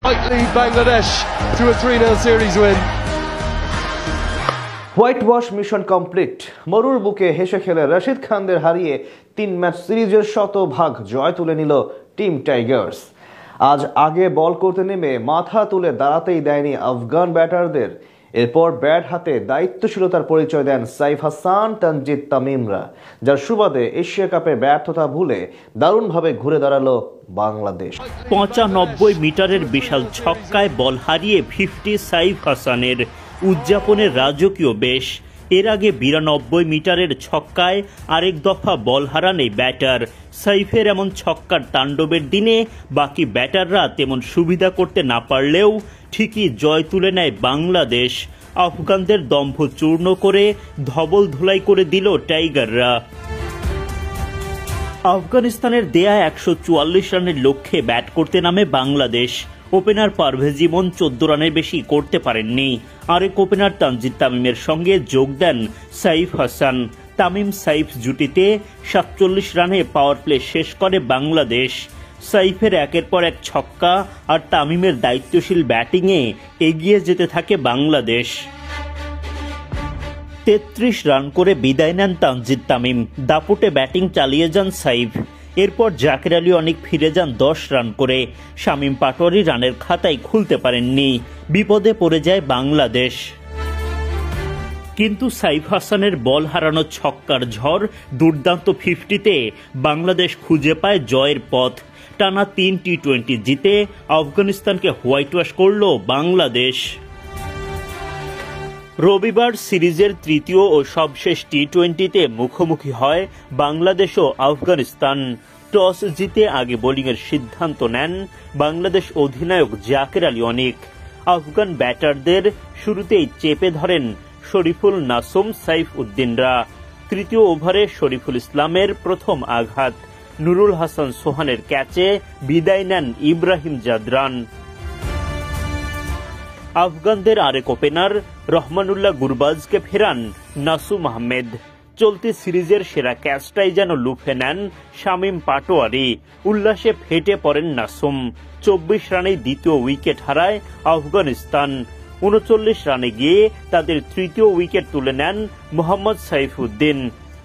Lead Bangladesh to a 3-0 series win. White wash mission complete. মরুর বুকে হেসে খেলে রশিদ খানদের হারিয়ে 3 ম্যাচ সিরিজের শতভাগ জয় তুলে নিল টিম টাইগার্স। আজ আগে বল করতে নেমে মাথা তুলে দাঁড়াতেই দেয়নি আফগান ব্যাটারদের। এরপর ব্যাট হাতে দায়িত্বশীলতার পরিচয় দেন সাইফ হাসান, তানজিদ তামিমরা, যার সুবাদে এশিয়া কাপের ব্যর্থতা ভুলে দারুণভাবে ঘুরে দাঁড়ালো বাংলাদেশ। 95 মিটারের বিশাল ছক্কায় বল হারিয়ে 50 সাইফ হাসানের উদযাপনের রাজকীয় বেশ। এর আগে 92 মিটারের ছক্কায় আরেক দফা বল হারান এই ব্যাটার। সাইফের এমন ছক্কার তাণ্ডবের দিনে বাকি ব্যাটাররা তেমন সুবিধা করতে না পারলেও ঠিকই জয় তুলে নেয় বাংলাদেশ। আফগানদের দম্ভ চূর্ণ করে ধবল ধোলাই করে দিল টাইগাররা। আফগানিস্তানের দেয়া 144 রানের লক্ষ্যে ব্যাট করতে নামে বাংলাদেশ। ওপেনার পারভেজ ইমন 14 রানের বেশি করতে পারেননি। আরেক ওপেনার তানজিদ তামিমের সঙ্গে যোগ দেন সাইফ হাসান। তামিম সাইফ জুটিতে 47 রানে পাওয়ার প্লে শেষ করে বাংলাদেশ। সাইফের একের পর এক ছক্কা আর তামিমের দায়িত্বশীল ব্যাটিংয়ে এগিয়ে যেতে থাকে বাংলাদেশ। 33 রান করে বিদায় নেন তানজিদ তামিম। দাপুটে ব্যাটিং চালিয়ে যান সাইফ। এরপর জাকের আলী অনেক ফিরে যান 10 রান করে। শামীম পাটোয়ারি রানের খাতায় খুলতে পারেননি। বিপদে পড়ে যায় বাংলাদেশ। কিন্তু সাইফ হাসানের বল হারানো ছক্কার ঝড় দুর্দান্ত 50-তে বাংলাদেশ খুঁজে পায় জয়ের পথ। টানা 3 টি-20 জিতে আফগানিস্তানকে হোয়াইট ওয়াশ করল বাংলাদেশ। রবিবার সিরিজের তৃতীয় ও সবশেষ টি-20তে মুখোমুখি হয় বাংলাদেশ ও আফগানিস্তান। টস জিতে আগে বোলিংয়ের সিদ্ধান্ত নেন বাংলাদেশ অধিনায়ক জাকের আলী অনিক। আফগান ব্যাটারদের শুরুতেই চেপে ধরেন শরীফুল, নাসুম, সাইফ উদ্দিনরা। তৃতীয় ওভারে শরীফুল ইসলামের প্রথম আঘাত। নুরুল হাসান সোহানের ক্যাচে বিদায় নেন ইব্রাহিম জাদরান। আফগানদের আরেক ওপেনার রহমানুল্লাহ গুরবাজকে ফেরান নাসুম আহমেদ। চলতি সিরিজের সেরা ক্যাচটাই যেন লুফে নেন শামীম পাটোয়ারি। উল্লাসে ফেটে পড়েন নাসুম। 24 রানেই দ্বিতীয় উইকেট হারায় আফগানিস্তান। 39 রানে গিয়ে তাদের তৃতীয় উইকেট তুলে নেন মোহাম্মদ সাইফুদ্দিন।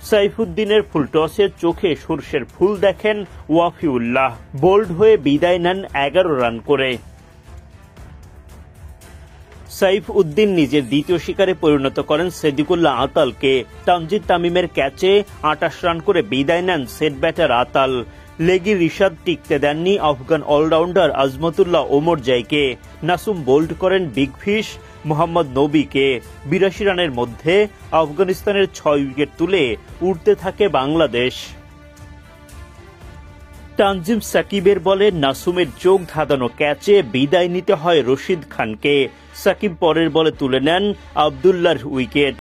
সাইফুদ্দিনের ফুল টসে চোখে সর্ষের ফুল দেখেন ওয়াফিউল্লাহ। বোল্ড হয়ে বিদায় নেন 11 রান করে। সাইফ উদ্দিন নিজের দ্বিতীয় শিকারে পরিণত করেন সেদিকুল্লাহ আতালকে। তানজিদ তামিমের ক্যাচে 28 রান করে বিদায় নেন সেট ব্যাটার আতাল। লেগি রিশাদ টিকতে দেননি আফগান অলরাউন্ডার আজমতুল্লাহ ওমরজাইকে। নাসুম বোল্ড করেন বিগ ফিশ মোহাম্মদ নবীকে। 82 রানের মধ্যে আফগানিস্তানের 6 উইকেট তুলে উঠতে থাকে বাংলাদেশ। তানজিম সাকিবের বলে নাসুমের চোখ ধাঁধানো ক্যাচে বিদায় নিতে হয় রশিদ খানকে। সাকিব পরের বলে তুলে নেন আবদুল্লাহর উইকেট।